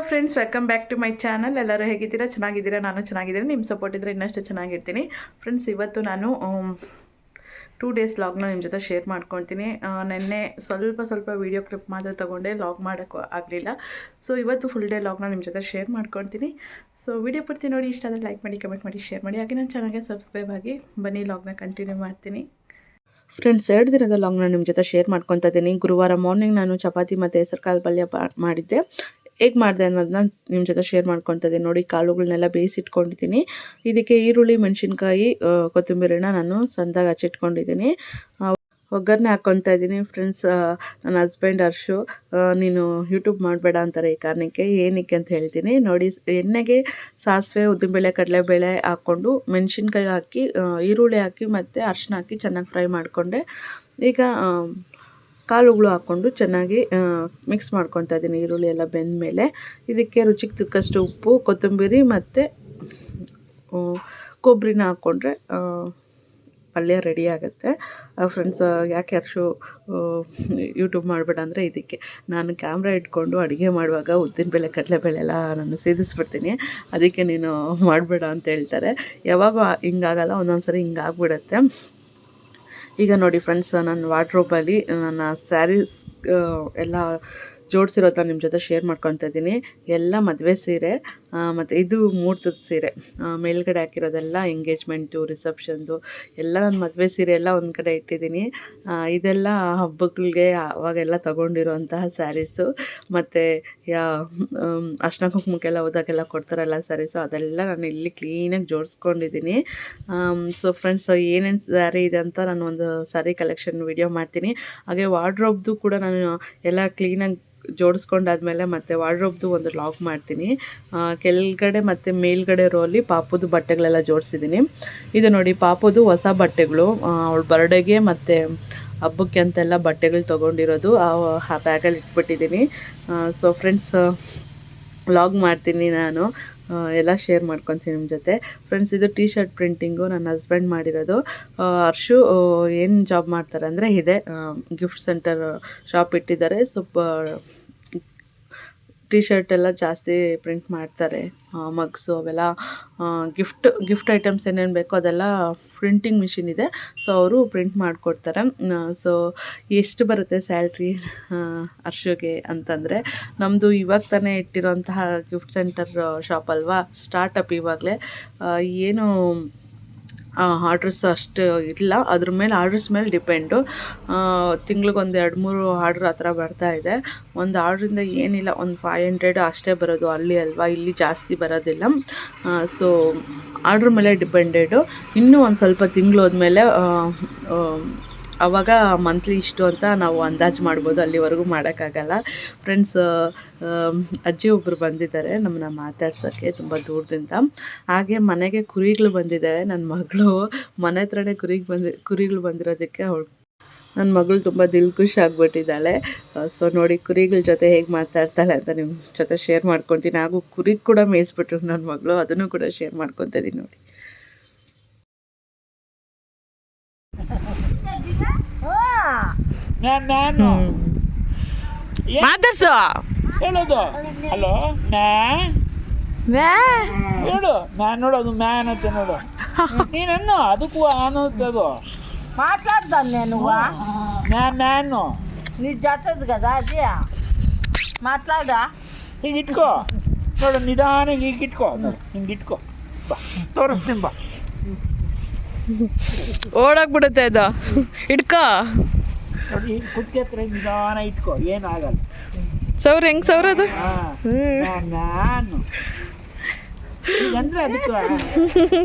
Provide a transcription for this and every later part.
Friends, welcome back to my channel. ಎಲ್ಲರೂ ಹೇಗಿದ್ದೀರಾ? ಚೆನ್ನಾಗಿದ್ದೀರಾ? ನಾನು ಚೆನ್ನಾಗಿದ್ದೀನಿ. ನಿಮ್ಮ ಸಪೋರ್ಟ್ ಇದ್ದರೆ ಇನ್ನಷ್ಟು ಚೆನ್ನಾಗಿರ್ತೀನಿ. ಫ್ರೆಂಡ್ಸ್, ಇವತ್ತು ನಾನು 2 ಡೇಸ್ ಲಾಗ್ನ ನಿಮ್ಮ ಜೊತೆ ಶೇರ್ ಮಾಡ್ಕೊಳ್ತೀನಿ. ನೆನ್ನೆ ಸ್ವಲ್ಪ ವೀಡಿಯೋ ಕ್ಲಿಪ್ ಮಾತ್ರ ತೊಗೊಂಡೆ, ಲಾಗ್ ಮಾಡೋಕ್ಕೂ ಆಗಲಿಲ್ಲ. ಸೊ ಇವತ್ತು ಫುಲ್ ಡೇ ಲಾಗ್ನ ನಿಮ್ಮ ಜೊತೆ ಶೇರ್ ಮಾಡ್ಕೊಳ್ತೀನಿ. ಸೊ ವಿಡಿಯೋ ಪೂರ್ತಿ ನೋಡಿ, ಇಷ್ಟ ಆದರೆ ಲೈಕ್ ಮಾಡಿ, ಕಮೆಂಟ್ ಮಾಡಿ, ಶೇರ್ ಮಾಡಿ. ಹಾಗೆ ನನ್ನ ಚಾನಲ್ಗೆ ಸಬ್ಸ್ಕ್ರೈಬ್ ಆಗಿ. ಬನ್ನಿ, ಲಾಗ್ನ ಕಂಟಿನ್ಯೂ ಮಾಡ್ತೀನಿ. ಫ್ರೆಂಡ್ಸ್, 2 ದಿನದ ಲಾಗ್ನ ನಿಮ್ಮ ಜೊತೆ ಶೇರ್ ಮಾಡ್ಕೊತಾ ಇದ್ದೀನಿ. ಗುರುವಾರ ಮಾರ್ನಿಂಗ್ ನಾನು ಚಪಾತಿ ಮತ್ತು ಹೆಸರುಕಾಳು ಪಲ್ಯ ಮಾಡಿದ್ದೆ. ಹೇಗೆ ಮಾಡಿದೆ ಅನ್ನೋದನ್ನ ನಿಮ್ಮ ಜೊತೆ ಶೇರ್ ಮಾಡ್ಕೊತಾ ಇದ್ದೀನಿ. ನೋಡಿ, ಕಾಳುಗಳನ್ನೆಲ್ಲ ಬೇಯಿಸಿಟ್ಕೊಂಡಿದ್ದೀನಿ. ಇದಕ್ಕೆ ಈರುಳ್ಳಿ, ಮೆಣಸಿನ್ಕಾಯಿ, ಕೊತ್ತಂಬರಿನ ನಾನು ಸಣ್ಣದಾಗಿ ಹಚ್ಚಿಟ್ಕೊಂಡಿದ್ದೀನಿ. ಒಗ್ಗರಣೆ ಹಾಕ್ಕೊತಾ ಇದ್ದೀನಿ. ಫ್ರೆಂಡ್ಸ್, ನನ್ನ ಹಸ್ಬೆಂಡ್ ಹರ್ಷು, ನೀನು ಯೂಟ್ಯೂಬ್ ಮಾಡಬೇಡ ಅಂತಾರೆ. ಈ ಕಾರಣಕ್ಕೆ ಏನಕ್ಕೆ ಅಂತ ಹೇಳ್ತೀನಿ. ನೋಡಿ, ಎಣ್ಣೆಗೆ ಸಾಸಿವೆ, ಉದ್ದಿನಬೇಳೆ, ಕಡಲೆಬೇಳೆ ಹಾಕ್ಕೊಂಡು ಮೆಣಸಿನ್ಕಾಯಿ ಹಾಕಿ, ಈರುಳ್ಳಿ ಹಾಕಿ ಮತ್ತು ಅರಿಶಿನ ಹಾಕಿ ಚೆನ್ನಾಗಿ ಫ್ರೈ ಮಾಡಿಕೊಂಡೆ. ಈಗ ಕಾಳುಗಳು ಹಾಕ್ಕೊಂಡು ಚೆನ್ನಾಗಿ ಮಿಕ್ಸ್ ಮಾಡ್ಕೊತಾ ಇದ್ದೀನಿ. ಈರುಳ್ಳಿ ಎಲ್ಲ ಬೆಂದ ಮೇಲೆ ಇದಕ್ಕೆ ರುಚಿಗೆ ತಕ್ಕಷ್ಟು ಉಪ್ಪು, ಕೊತ್ತಂಬರಿ ಮತ್ತು ಕೊಬ್ಬರಿನ ಹಾಕ್ಕೊಂಡ್ರೆ ಪಲ್ಯ ರೆಡಿ ಆಗುತ್ತೆ. ಫ್ರೆಂಡ್ಸ್, ಯಾಕೆ ಹರ್ಷು ಯೂಟ್ಯೂಬ್ ಮಾಡಬೇಡ ಅಂದರೆ ಇದಕ್ಕೆ. ನಾನು ಕ್ಯಾಮ್ರಾ ಇಟ್ಕೊಂಡು ಅಡುಗೆ ಮಾಡುವಾಗ ಉದ್ದಿನಬೇಳೆ, ಕಡಲೆಬೇಳೆ ಎಲ್ಲ ನಾನು ಸೇದಿಸ್ಬಿಡ್ತೀನಿ. ಅದಕ್ಕೆ ನೀನು ಮಾಡಬೇಡ ಅಂತ ಹೇಳ್ತಾರೆ. ಯಾವಾಗ ಹಿಂಗಾಗಲ್ಲ, ಒಂದೊಂದು ಸರಿ ಹಿಂಗಾಗ್ಬಿಡತ್ತೆ. ಈಗ ನೋಡಿ ಫ್ರೆಂಡ್ಸ್, ನನ್ನ ವಾರ್ಡ್ರೋಬಲ್ಲಿ ನನ್ನ ಸ್ಯಾರೀಸ್ ಎಲ್ಲ ಜೋಡಿಸಿರೋದನ್ನ ನಿಮ್ಮ ಜೊತೆ ಶೇರ್ ಮಾಡ್ಕೊತಾ ಇದ್ದೀನಿ. ಎಲ್ಲ ಮದುವೆ ಸೀರೆ ಮತ್ತು ಇದು ಮುಹೂರ್ತದ ಸೀರೆ. ಮೇಲ್ಗಡೆ ಹಾಕಿರೋದೆಲ್ಲ ಎಂಗೇಜ್ಮೆಂಟು, ರಿಸೆಪ್ಷನ್ದು ಎಲ್ಲ ನನ್ನ ಮದುವೆ ಸೀರೆ ಎಲ್ಲ ಒಂದು ಕಡೆ ಇಟ್ಟಿದ್ದೀನಿ. ಇದೆಲ್ಲ ಹಬ್ಬಗಳಿಗೆ ಅವಾಗೆಲ್ಲ ತೊಗೊಂಡಿರೋಂತಹ ಸ್ಯಾರೀಸು. ಮತ್ತು ಅರ್ಶಿನ ಕುಂಕುಮಕ್ಕೆಲ್ಲ ಹೋದಾಗೆಲ್ಲ ಕೊಡ್ತಾರಲ್ಲ ಸ್ಯಾರೀಸು, ಅದೆಲ್ಲ ನಾನು ಇಲ್ಲಿ ಕ್ಲೀನಾಗಿ ಜೋಡಿಸ್ಕೊಂಡಿದ್ದೀನಿ. ಸೊ ಫ್ರೆಂಡ್ಸ್, ಏನೇನು ಸ್ಯಾರಿ ಇದೆ ಅಂತ ನಾನು ಒಂದು ಸ್ಯಾರಿ ಕಲೆಕ್ಷನ್ ವಿಡಿಯೋ ಮಾಡ್ತೀನಿ. ಹಾಗೆ ವಾರ್ಡ್ರೋಬ್ದು ಕೂಡ ನಾನು ಎಲ್ಲ ಕ್ಲೀನಾಗಿ ಜೋಡಿಸ್ಕೊಂಡಾದ್ಮೇಲೆ ಮತ್ತು ವಾರ್ಡ್ರೋಬ್ದು ಒಂದು ಲಾಗ್ ಮಾಡ್ತೀನಿ. ಕೆಳಗಡೆ ಮತ್ತು ಮೇಲ್ಗಡೆ ರೋಲಿ ಪಾಪುದು ಬಟ್ಟೆಗಳೆಲ್ಲ ಜೋಡಿಸಿದ್ದೀನಿ. ಇದು ನೋಡಿ, ಪಾಪುದು ಹೊಸ ಬಟ್ಟೆಗಳು. ಅವಳ ಬರ್ಡೇಗೆ ಮತ್ತು ಹಬ್ಬಕ್ಕೆ ಅಂತೆಲ್ಲ ಬಟ್ಟೆಗಳು ತೊಗೊಂಡಿರೋದು ಆ ಬ್ಯಾಗಲ್ಲಿ ಇಟ್ಬಿಟ್ಟಿದ್ದೀನಿ. ಸೊ ಫ್ರೆಂಡ್ಸ್, ಲಾಗ್ ಮಾಡ್ತೀನಿ ನಾನು, ಎಲ್ಲ ಶೇರ್ ಮಾಡ್ಕೊತೀನಿ ನಿಮ್ಮ ಜೊತೆ. ಫ್ರೆಂಡ್ಸ್, ಇದು ಟೀ ಶರ್ಟ್ ಪ್ರಿಂಟಿಂಗು ನನ್ನ ಹಸ್ಬೆಂಡ್ ಮಾಡಿರೋದು. ಹರ್ಷು ಏನು ಜಾಬ್ ಮಾಡ್ತಾರೆ ಅಂದರೆ ಇದೆ ಗಿಫ್ಟ್ ಸೆಂಟರ್ ಶಾಪ್ ಇಟ್ಟಿದ್ದಾರೆ. ಸ್ವಲ್ಪ ಟೀ ಶರ್ಟ್ ಎಲ್ಲ ಜಾಸ್ತಿ ಪ್ರಿಂಟ್ ಮಾಡ್ತಾರೆ. ಮಗ್ಸು ಅವೆಲ್ಲ ಗಿಫ್ಟ್ ಐಟಮ್ಸ್ ಏನೇನು ಬೇಕೋ ಅದೆಲ್ಲ ಪ್ರಿಂಟಿಂಗ್ ಮಿಷಿನ್ ಇದೆ. ಸೊ ಅವರು ಪ್ರಿಂಟ್ ಮಾಡಿಕೊಡ್ತಾರೆ. ಸೊ ಎಷ್ಟು ಬರುತ್ತೆ ಸ್ಯಾಲ್ರಿ ಹರ್ಷುಗೆ ಅಂತಂದರೆ, ನಮ್ಮದು ಇವಾಗ ತಾನೇ ಇಟ್ಟಿರೋಂತಹ ಗಿಫ್ಟ್ ಸೆಂಟರ್ ಶಾಪ್ ಅಲ್ವಾ, ಸ್ಟಾರ್ಟಪ್ ಇವಾಗಲೇ. ಏನು ಆರ್ಡ್ರಸ್ ಅಷ್ಟು ಇಲ್ಲ, ಅದ್ರ ಮೇಲೆ ಆರ್ಡ್ರಸ್ ಮೇಲೆ ಡಿಪೆಂಡು. ತಿಂಗ್ಳಿಗೊಂದು 2-3 ಆರ್ಡ್ರ್ ಆ ಥರ ಬರ್ತಾಯಿದೆ. ಒಂದು ಆರ್ಡ್ರಿಂದ ಏನಿಲ್ಲ, ಒಂದು 500 ಅಷ್ಟೇ ಬರೋದು. ಅಲ್ಲಿ ಅಲ್ವಾ, ಇಲ್ಲಿ ಜಾಸ್ತಿ ಬರೋದಿಲ್ಲ. ಸೊ ಆರ್ಡ್ರ್ ಮೇಲೆ ಡಿಪೆಂಡೆಡು. ಇನ್ನೂ ಒಂದು ಸ್ವಲ್ಪ ತಿಂಗಳು ಹೋದ್ಮೇಲೆ ಆವಾಗ ಮಂತ್ಲಿ ಇಷ್ಟು ಅಂತ ನಾವು ಅಂದಾಜು ಮಾಡ್ಬೋದು. ಅಲ್ಲಿವರೆಗೂ ಮಾಡೋಕ್ಕಾಗಲ್ಲ. ಫ್ರೆಂಡ್ಸ್, ಅಜ್ಜಿ ಒಬ್ಬರು ಬಂದಿದ್ದಾರೆ ನಮ್ಮನ್ನ ಮಾತಾಡ್ಸೋಕ್ಕೆ ತುಂಬ ದೂರದಿಂದ. ಹಾಗೆ ಮನೆಗೆ ಕುರಿಗಳು ಬಂದಿದ್ದಾವೆ. ನನ್ನ ಮಗಳು ಮನೆ ಹತ್ರನೇ ಕುರಿಗಳು ಬಂದಿರೋದಕ್ಕೆ ನನ್ನ ಮಗಳು ತುಂಬ ಖುಷಿ ಆಗಿಬಿಟ್ಟಿದ್ದಾಳೆ. ಸೊ ನೋಡಿ, ಕುರಿಗಳ ಜೊತೆ ಹೇಗೆ ಮಾತಾಡ್ತಾಳೆ ಅಂತ ನಿಮ್ಮ ಜೊತೆ ಶೇರ್ ಮಾಡ್ಕೊತೀನಿ. ಹಾಗೂ ಕುರಿಗೆ ಕೂಡ ಮೇಯಿಸ್ಬಿಟ್ರು ನನ್ನ ಮಗಳು, ಅದನ್ನು ಕೂಡ ಶೇರ್ ಮಾಡ್ಕೊತಾ ಇದ್ದೀನಿ ನೋಡಿ. ಮಾತಾಡ್ಸು, ಹೇಳೋದು ಹಲೋ ಹೇಳು. ಮ್ಯಾನ್ ನೋಡೋದು, ಮ್ಯಾನ್ ಅಂತ ನೋಡು. ನೀನನ್ನು ಅದಕ್ಕೂ ಅನ್ನೋದು మాట్లాడదాను నేను మ్యాను నీ జట్టదు కదా అది మాట్లాడా ಈಗ ಇಟ್ಕೋ ನೋಡು, ನಿಧಾನ ಈಗ ಇಟ್ಕೋ, ಹಿಂಗೆ ಇಟ್ಕೋ, ಬಾ ತೋರಿಸ್ತೀನಿ ಬಾ. ಓಡಾಕ್ಬಿಡುತ್ತೆ ಅದು, ಇಟ್ಕೋ. ನೋಡಿ, ಕುಕ್ಕೆ ಹತ್ರ ನಿಧಾನ ಇಟ್ಕೋ, ಏನಾಗಲ್ಲ. ಸೌರ್ ಹೆಂಗೆ ಸೌರದು? ನಾನು ಹೀಗಂದ್ರೆ ಅದಕ್ಕೆ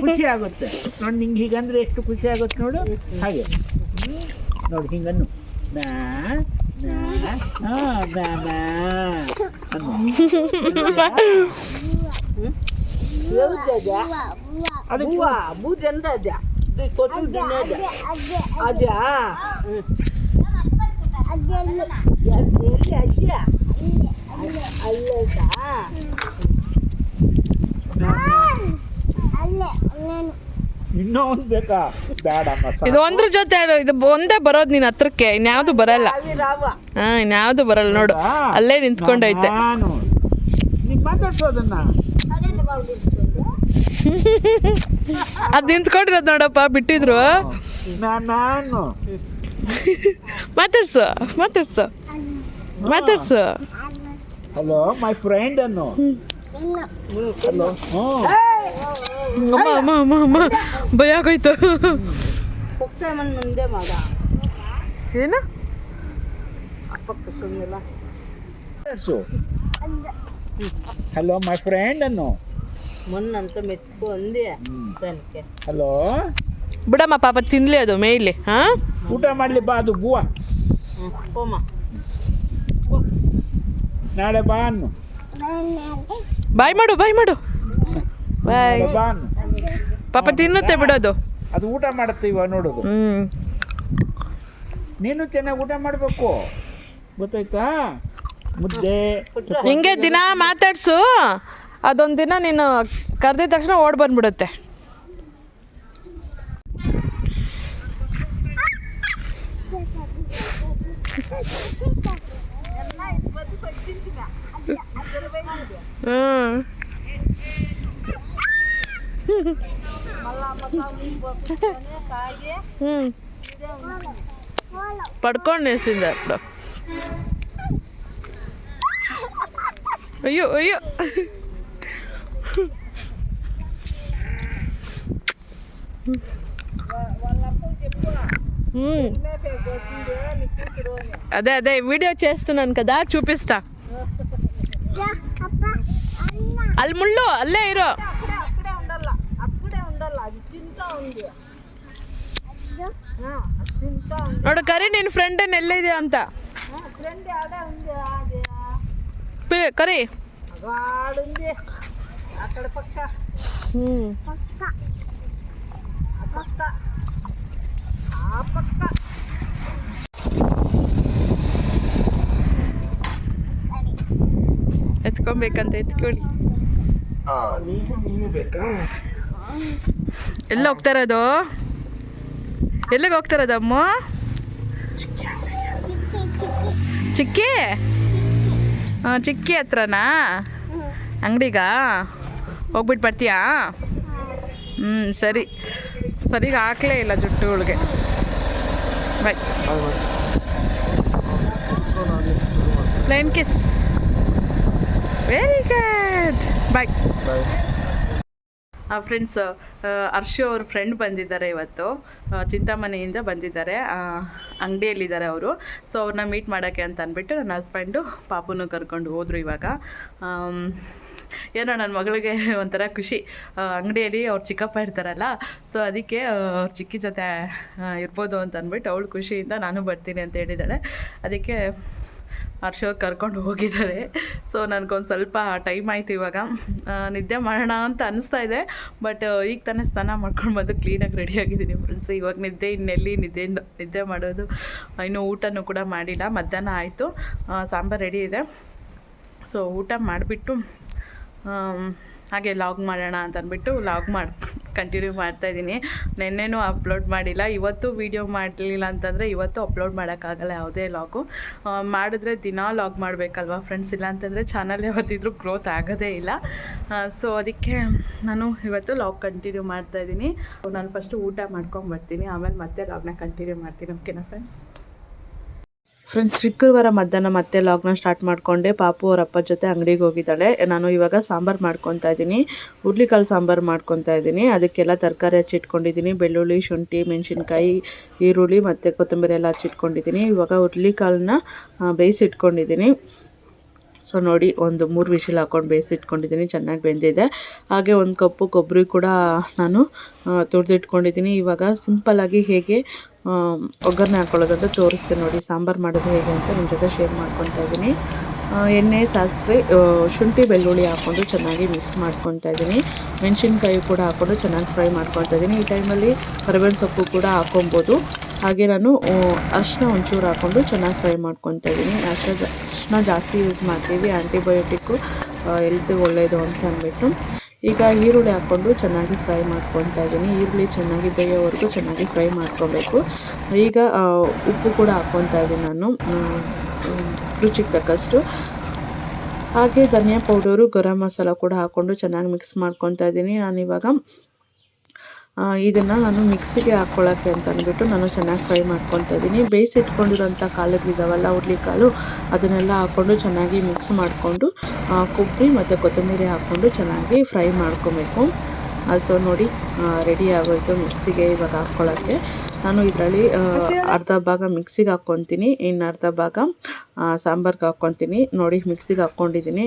ಖುಷಿ ಆಗುತ್ತೆ ನೋಡಿ. ನಿಂಗೆ ಹೀಗಂದ್ರೆ ಎಷ್ಟು ಖುಷಿ ಆಗುತ್ತೆ ನೋಡು. ಹಾಗೆ ನೋಡಿ, ಹಿಂಗನ್ನು ಇನ್ನೂ ಒಂದು ಬೇಕಾ? ಬೇಡ, ಇದು ಒಂದ್ರ ಜೊತೆ ಇದು ಒಂದೇ ಬರೋದು ನಿನ್ನ ಹತ್ರಕ್ಕೆ, ಇನ್ಯಾವುದು ಬರಲ್ಲ. ಇನ್ಯಾವುದು ಬರಲ್ಲ ನೋಡು, ಅಲ್ಲೇ ನಿಂತ್ಕೊಂಡೈತೆ. ನೀನು ಮಾತಾಡ್ಸೋದನ್ನ ಅದು ನಿಂತ್ಕೊಂಡಿರೋದು ನೋಡಪ್ಪ ಬಿಟ್ಟಿದ್ರು. ನಾನು ಮಾತಾಡ್ಸು ಮಾತಾಡ್ಸು ಮಾತಾಡ್ಸು. ಹಲೋ ಮೈ ಫ್ರೆಂಡ್ ಅನ್ನು. ಹಲೋ. ಅಮ್ಮ ಅಮ್ಮ ಅಮ್ಮ ಅಮ್ಮ ಭಯ ಆಗೋಯ್ತು. ಮುಂದೆ ಮಾಡ ಏನು ಹಲೋ ಮೈ ಫ್ರೆಂಡ್ ಅನ್ನು. ಮೊನ್ನಂತ ಮೆತ್ಕು ಅಂದೆ ತನಕ್ಕೆ. ಹಲೋ ಬಿಡಮ್ಮ ಪಾಪ ತಿನ್ಲಿ ಅದು ಮೇಯ್ಲಿ. ಹಾಂ ಊಟ ಮಾಡಲಿ ಬಾ, ಅದು ಬೂವ. ಹೋಮ ನಾಳೆ ಬಾ ಅನ್ನು. ಬಾಯ್ ಮಾಡು ಬಾಯ್ ಮಾಡು ಬಾಯ್. ನಾಳೆ ಬಾ ಅನ್ನು. ಪಾಪ ತಿನ್ನುತ್ತೆ ಬಿಡೋದು. ಅದು ಊಟ ಮಾಡುತ್ತೆ ಇವಾಗ ನೋಡೋದು. ನೀನು ಚೆನ್ನಾಗಿ ಊಟ ಮಾಡಬೇಕು, ಗೊತ್ತಾಯ್ತಾ? ಮುದ್ದೆ ಹಿಂಗೆ ದಿನ ಮಾತಾಡ್ಸು. ಅದೊಂದು ದಿನ ನೀನು ಕರೆದಿದ ತಕ್ಷಣ ಓಡ್ ಬಂದ್ಬಿಡುತ್ತೆ. ಪಡ್ಕೊಂಡು ನಿಲ್ಸಿಂದ ಅಯ್ಯೋ ಅಯ್ಯೋ. అదే అదే వీడియో చేస్తున్నాను కదా చూపిస్తా. ಅಲ್ಲಿ ಮುಳ್ಳು ಅಲ್ಲೇ ಇರೋ. ನೋಡು ಕರಿ ನಿನ್ನ ಫ್ರೆಂಡ್ ಎಲ್ಲಿದೆ ಅಂತ ಕರಿ. ಎತ್ಕೊಬೇಕಂತ ಎತ್ಕೊಳ್ಳಿ. ಎಲ್ಲ ಹೋಗ್ತಾ ಇರೋದು? ಎಲ್ಲಿಗೆ ಹೋಗ್ತಾ ಇರೋದು ಅಮ್ಮ? ಚಿಕ್ಕಿ ಚಿಕ್ಕಿ ಹತ್ರನಾ ಅಂಗಡಿಗಾ? ಹೋಗ್ಬಿಟ್ಟು ಬರ್ತೀಯಾ? ಸರಿ ಸರಿಗೆ ಹಾಕ್ಲೇ ಇಲ್ಲ ಜುಟ್ಟುಗಳಿಗೆ. Bye. Plain kiss. Very good. Bye. Friends, Harshu ಅವ್ರ ಫ್ರೆಂಡ್ ಬಂದಿದ್ದಾರೆ ಇವತ್ತು. ಚಿಂತಾಮಣಿಯಿಂದ ಬಂದಿದ್ದಾರೆ. ಅಂಗಡಿಯಲ್ಲಿದ್ದಾರೆ ಅವರು. ಸೊ ಅವ್ರನ್ನ ಮೀಟ್ ಮಾಡೋಕ್ಕೆ ಅಂತ ಅಂದ್ಬಿಟ್ಟು ನನ್ನ ಹಸ್ಬೆಂಡು ಪಾಪುನು ಕರ್ಕೊಂಡು ಹೋದರು. ಇವಾಗ ಏನೋ ನನ್ನ ಮಗಳಿಗೆ ಒಂಥರ ಖುಷಿ. ಅಂಗಡಿಯಲ್ಲಿ ಅವ್ರು ಚಿಕ್ಕಪ್ಪ ಇರ್ತಾರಲ್ಲ, ಸೊ ಅದಕ್ಕೆ ಅವ್ರ ಚಿಕ್ಕಿ ಜೊತೆ ಇರ್ಬೋದು ಅಂತ ಅಂದ್ಬಿಟ್ಟು ಅವಳು ಖುಷಿಯಿಂದ ನಾನು ಬರ್ತೀನಿ ಅಂತ ಹೇಳಿದ್ದಾಳೆ. ಅದಕ್ಕೆ ಹರ್ಷ ಕರ್ಕೊಂಡು ಹೋಗಿದ್ದಾರೆ. ಸೊ ನನಗೊಂದು ಸ್ವಲ್ಪ ಟೈಮ್ ಆಯಿತು. ಇವಾಗ ನಿದ್ದೆ ಮಾಡೋಣ ಅಂತ ಅನಿಸ್ತಾ ಇದೆ. ಬಟ್ ಈಗ ತಾನೇ ಸ್ನಾನ ಮಾಡ್ಕೊಂಡು ಬಂದು ಕ್ಲೀನಾಗಿ ರೆಡಿಯಾಗಿದ್ದೀನಿ ಫ್ರೆಂಡ್ಸ್. ಇವಾಗ ನಿದ್ದೆ ಮಾಡೋದು. ಇನ್ನೂ ಊಟನೂ ಕೂಡ ಮಾಡಿಲ್ಲ. ಮಧ್ಯಾಹ್ನ ಆಯಿತು, ಸಾಂಬಾರು ರೆಡಿ ಇದೆ. ಸೊ ಊಟ ಮಾಡಿಬಿಟ್ಟು ಹಾಗೆ ಲಾಗ್ ಮಾಡೋಣ ಅಂತ ಅಂದ್ಬಿಟ್ಟು ಕಂಟಿನ್ಯೂ ಮಾಡ್ತಾಯಿದ್ದೀನಿ. ನೆನ್ನೆನೂ ಅಪ್ಲೋಡ್ ಮಾಡಿಲ್ಲ. ಇವತ್ತು ವೀಡಿಯೋ ಮಾಡಲಿಲ್ಲ ಅಂತಂದರೆ ಇವತ್ತು ಅಪ್ಲೋಡ್ ಮಾಡೋಕ್ಕಾಗಲ್ಲ ಯಾವುದೇ ಲಾಗು. ಮಾಡಿದ್ರೆ ದಿನಾ ಲಾಗ್ ಮಾಡಬೇಕಲ್ವ ಫ್ರೆಂಡ್ಸ್, ಇಲ್ಲ ಅಂತಂದರೆ ಚಾನಲ್ ಯಾವತ್ತಿದ್ರೂ ಗ್ರೋತ್ ಆಗೋದೇ ಇಲ್ಲ. ಸೊ ಅದಕ್ಕೆ ನಾನು ಇವತ್ತು ಲಾಗ್ ಕಂಟಿನ್ಯೂ ಮಾಡ್ತಾಯಿದ್ದೀನಿ. ನಾನು ಫಸ್ಟು ಊಟ ಮಾಡ್ಕೊಂಬರ್ತೀನಿ, ಆಮೇಲೆ ಮತ್ತೆ ಲಾಗ್ನ ಕಂಟಿನ್ಯೂ ಮಾಡ್ತೀನಿ. ಓಕೆನಾ ಫ್ರೆಂಡ್ಸ್, ಶುಕ್ರವಾರ ಮಧ್ಯಾಹ್ನ ಮತ್ತೆ ಲಾಗ್ನ ಸ್ಟಾರ್ಟ್ ಮಾಡಿಕೊಂಡೆ. ಪಾಪು ಅವ್ರ ಅಪ್ಪ ಜೊತೆ ಅಂಗಡಿಗೆ ಹೋಗಿದ್ದಾಳೆ. ನಾನು ಇವಾಗ ಸಾಂಬಾರು ಮಾಡ್ಕೊತಾ ಇದ್ದೀನಿ. ಹುರ್ಲಿಕಾಳು ಸಾಂಬಾರು ಮಾಡ್ಕೊತಾ ಇದ್ದೀನಿ. ಅದಕ್ಕೆಲ್ಲ ತರಕಾರಿ ಹಚ್ಚಿಟ್ಕೊಂಡಿದ್ದೀನಿ. ಬೆಳ್ಳುಳ್ಳಿ, ಶುಂಠಿ, ಮೆಣಸಿನ್ಕಾಯಿ, ಈರುಳ್ಳಿ ಮತ್ತು ಕೊತ್ತಂಬರಿ ಎಲ್ಲ ಹಚ್ಚಿಟ್ಕೊಂಡಿದ್ದೀನಿ. ಇವಾಗ ಹುರ್ಲಿಕಾಳನ್ನ ಬೇಯಿಸಿಟ್ಕೊಂಡಿದ್ದೀನಿ. ಸೊ ನೋಡಿ, ಒಂದು 3 ವಿಷಲ್ ಹಾಕ್ಕೊಂಡು ಬೇಯಿಸಿಟ್ಕೊಂಡಿದ್ದೀನಿ. ಚೆನ್ನಾಗಿ ಬೆಂದಿದೆ. ಹಾಗೆ 1 ಕಪ್ಪು ಕೊಬ್ಬರಿ ಕೂಡ ನಾನು ತುರಿದಿಟ್ಕೊಂಡಿದ್ದೀನಿ. ಇವಾಗ ಸಿಂಪಲ್ಲಾಗಿ ಹೇಗೆ ಒಗ್ಗರಣೆ ಹಾಕ್ಕೊಳ್ಳೋದಂತ ತೋರಿಸ್ತೀನಿ ನೋಡಿ. ಸಾಂಬಾರು ಮಾಡೋದು ಹೇಗೆ ಅಂತ ನಿಮ್ಮ ಜೊತೆ ಶೇರ್ ಮಾಡ್ಕೊತಾ ಇದ್ದೀನಿ. ಎಣ್ಣೆ, ಸಾಸಿವೆ, ಶುಂಠಿ, ಬೆಳ್ಳುಳ್ಳಿ ಹಾಕ್ಕೊಂಡು ಚೆನ್ನಾಗಿ ಮಿಕ್ಸ್ ಮಾಡ್ಕೊತಾ ಇದ್ದೀನಿ. ಮೆಣಸಿನ್ಕಾಯಿ ಕೂಡ ಹಾಕ್ಕೊಂಡು ಚೆನ್ನಾಗಿ ಫ್ರೈ ಮಾಡ್ಕೊತಾ ಇದ್ದೀನಿ. ಈ ಟೈಮಲ್ಲಿ ಕರಿಬೇವಿನ ಸೊಪ್ಪು ಕೂಡ ಹಾಕ್ಕೊಬೋದು. ಹಾಗೆ ನಾನು ಅರಿಶಿನ ಒಂಚೂರು ಹಾಕ್ಕೊಂಡು ಚೆನ್ನಾಗಿ ಫ್ರೈ ಮಾಡ್ಕೊತಾ ಇದ್ದೀನಿ. ಅರಿಶಿನ ಜಾಸ್ತಿ ಯೂಸ್ ಮಾಡ್ತೀವಿ, ಆ್ಯಂಟಿಬಯೋಟಿಕ್ಕು ಹೆಲ್ತಿಗೆ ಒಳ್ಳೆಯದು ಅಂತ ಅಂದ್ಬಿಟ್ಟು. ಈಗ ಈರುಳ್ಳಿ ಹಾಕ್ಕೊಂಡು ಚೆನ್ನಾಗಿ ಫ್ರೈ ಮಾಡ್ಕೊತಾ ಇದ್ದೀನಿ. ಈರುಳ್ಳಿ ಚೆನ್ನಾಗಿ ಬೇಯೋವರೆಗೂ ಚೆನ್ನಾಗಿ ಫ್ರೈ ಮಾಡ್ಕೊಬೇಕು. ಈಗ ಉಪ್ಪು ಕೂಡ ಹಾಕ್ಕೊತಾ ಇದ್ದೀನಿ ನಾನು ರುಚಿಗೆ ತಕ್ಕಷ್ಟು. ಹಾಗೆ ಧನಿಯಾ ಪೌಡರು, ಗರಂ ಮಸಾಲ ಕೂಡ ಹಾಕ್ಕೊಂಡು ಚೆನ್ನಾಗಿ ಮಿಕ್ಸ್ ಮಾಡ್ಕೊತಾ ಇದ್ದೀನಿ. ನಾನಿವಾಗ ಇದನ್ನು ನಾನು ಮಿಕ್ಸಿಗೆ ಹಾಕ್ಕೊಳ್ಳೋಕ್ಕೆ ಅಂತ ಅಂದ್ಬಿಟ್ಟು ನಾನು ಚೆನ್ನಾಗಿ ಫ್ರೈ ಮಾಡ್ಕೊತಾ ಇದ್ದೀನಿ. ಬೇಯಿಸಿಟ್ಕೊಂಡಿರೋಂಥ ಕಾಳುಗಳಿದಾವಲ್ಲ, ಹುರುಳಿಕಾಳು, ಅದನ್ನೆಲ್ಲ ಹಾಕ್ಕೊಂಡು ಚೆನ್ನಾಗಿ ಮಿಕ್ಸ್ ಮಾಡಿಕೊಂಡು ಕೊಬ್ಬರಿ ಮತ್ತು ಕೊತ್ತಂಬರಿ ಹಾಕ್ಕೊಂಡು ಚೆನ್ನಾಗಿ ಫ್ರೈ ಮಾಡ್ಕೊಬೇಕು. ಸೊ ನೋಡಿ ರೆಡಿ ಆಗೋಯ್ತು ಮಿಕ್ಸಿಗೆ ಇವಾಗ ಹಾಕ್ಕೊಳ್ಳೋಕ್ಕೆ. ನಾನು ಇದರಲ್ಲಿ ಅರ್ಧ ಭಾಗ ಮಿಕ್ಸಿಗೆ ಹಾಕ್ಕೊತೀನಿ, ಇನ್ನು ಅರ್ಧ ಭಾಗ ಸಾಂಬಾರ್ಗೆ ಹಾಕ್ಕೊತೀನಿ. ನೋಡಿ ಮಿಕ್ಸಿಗೆ ಹಾಕ್ಕೊಂಡಿದ್ದೀನಿ,